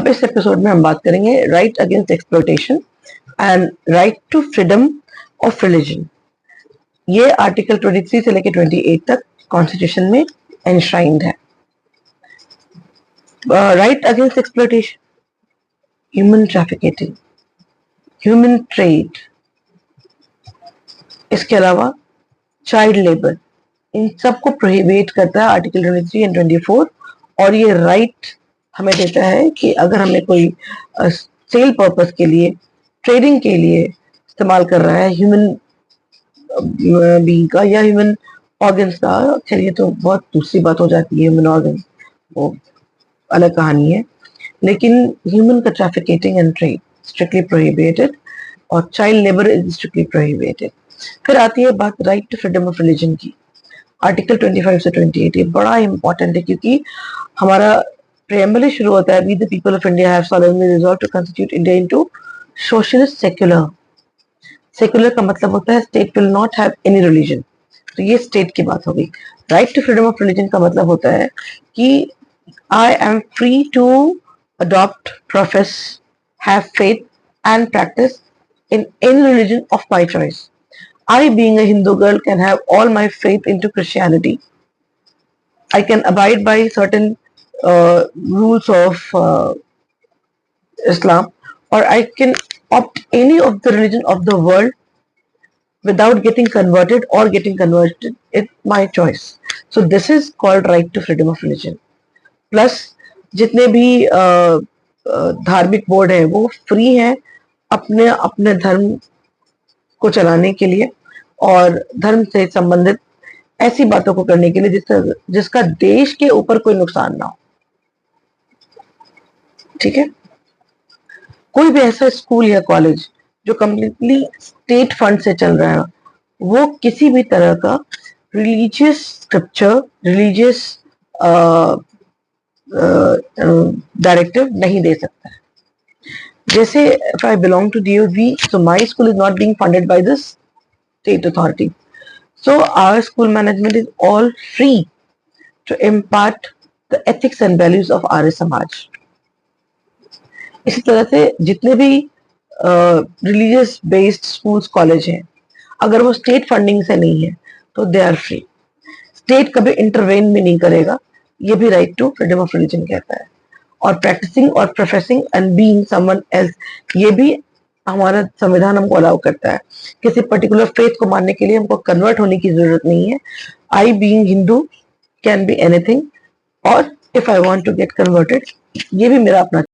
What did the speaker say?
अब इस एपिसोड में हम बात करेंगे right against exploitation and right to freedom of religion. ये आर्टिकल 23 से लेकर 28 तक कॉन्स्टिट्यूशन में एनश्राइंड है। Right against exploitation, human trafficking, human trade, इसके अलावा चाइल्ड लेबर, इन सबको प्रोहिबिट करता है आर्टिकल 23 एंड 24। और ये राइट हमें देता है कि अगर हमें कोई सेल पर्पस के लिए, ट्रेडिंग के लिए इस्तेमाल कर रहा है ह्यूमन बीइंग का या ह्यूमन ऑर्गन्स का, खैर ये तो बहुत दूसरी बात हो जाती है, ह्यूमन ऑर्गन वो अलग कहानी है, लेकिन ह्यूमन का trafficking and trade strictly prohibited और child labour is strictly prohibited. फिर आती है बात right to freedom of religion की, आर्टिकल 25 से 28। ये बड़ा इंपॉर्टेंट है क्योंकि हमारा प्रेम्बल शुरू होता है, we the people of India have solemnly resolved to constitute India into socialist secular। Secular का मतलब होता है state will not have any religion, तो ये स्टेट की बात हो गई। Right to freedom of religion का मतलब होता है कि I am free to adopt, profess, have faith and practice in any religion of my choice. I, being a Hindu girl, can have all my faith into Christianity. I can abide by certain rules of Islam, or I can opt any of the religion of the world without getting converted or getting converted. It's my choice. So this is called right to freedom of religion. Plus जितने भी धार्मिक board है वो free है अपने अपने धर्म को चलाने के लिए और धर्म से संबंधित ऐसी बातों को करने के लिए जिसका देश के ऊपर कोई नुकसान ना हो। ठीक है, कोई भी ऐसा स्कूल या कॉलेज जो कंप्लीटली स्टेट फंड से चल रहा है वो किसी भी तरह का रिलीजियस स्क्रिप्चर, रिलीजियस डायरेक्टिव नहीं दे सकता है। जैसे if I belong to DOV, so my school is not being funded by the state authority. So our school management is all free to impart the ethics and values of Arya Samaj. इसी तरह से जितने भी religious based schools, college हैं, अगर वो state funding से नहीं है तो दे आर फ्री। स्टेट कभी इंटरवेन भी नहीं करेगा, ये भी right to freedom of religion कहता है। और प्रैक्टिसिंग और professing and being someone else, ये भी हमारा संविधान हमको अलाउ करता है। किसी पर्टिकुलर फेथ को मानने के लिए हमको कन्वर्ट होने की जरूरत नहीं है। I being Hindu can be anything, और if I want to get converted, ये भी मेरा अपना